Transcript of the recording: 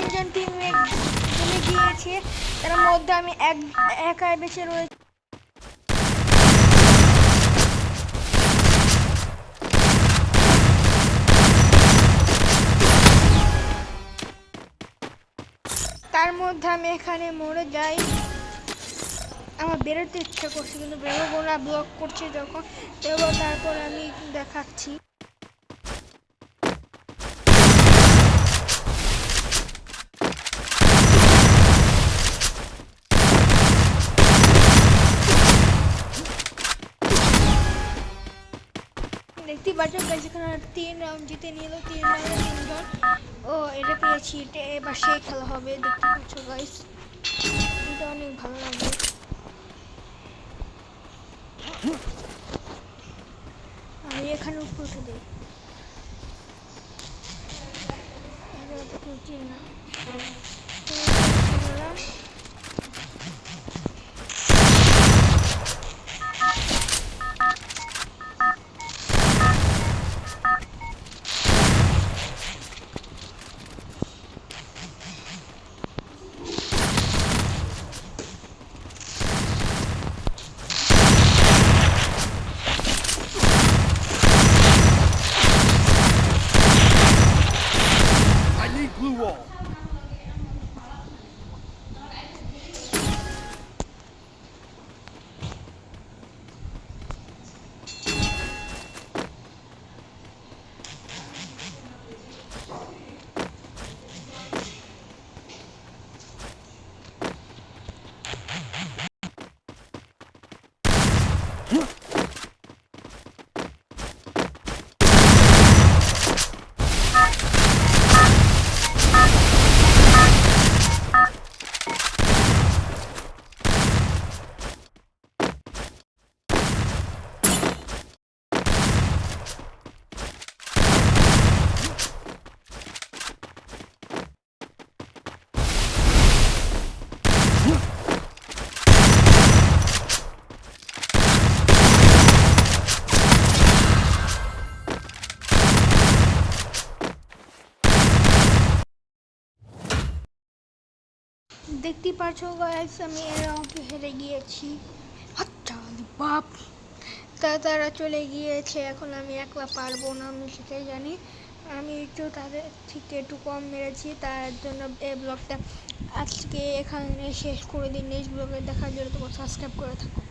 তিনজন টিমমেট চলে গিয়েছে, তার মধ্যে আমি একাই বেঁচে রয়েছি। তার মধ্যে আমি এখানে মরে যাই। আমার বেরোতে ইচ্ছা করছে কিন্তু বেরোবো না, ব্লক করছে যখন বেরোবো। তারপর আমি দেখাচ্ছি। দেখতে পাচ্ছ এখানে 3 রাউন্ড জিতে নিল, 3 রাউন্ডে 3 জন। ও এটা পেয়েছি, এটা এবার সেই খেলা হবে। দেখতে পাচ্ছ গাইস, এটা অনেক ভালো লাগবে। আমি এখানে উপরে উঠে দিই, কেউ না। দেখতে পাচ্ছ গাইস, আমি এর রাউন্ডে হেরে গিয়েছি। আচ্ছা বাপ, তারা চলে গিয়েছে, এখন আমি একলা পারবো না, আমি সেটাই জানি। আমি একটু তাদের থেকে একটু কম মেরেছি, তার জন্য এই ব্লগটা আজকে এখানে শেষ করে দিন। নেক্সট ব্লগে দেখার জন্য তোমার সাবস্ক্রাইব করে থাকো।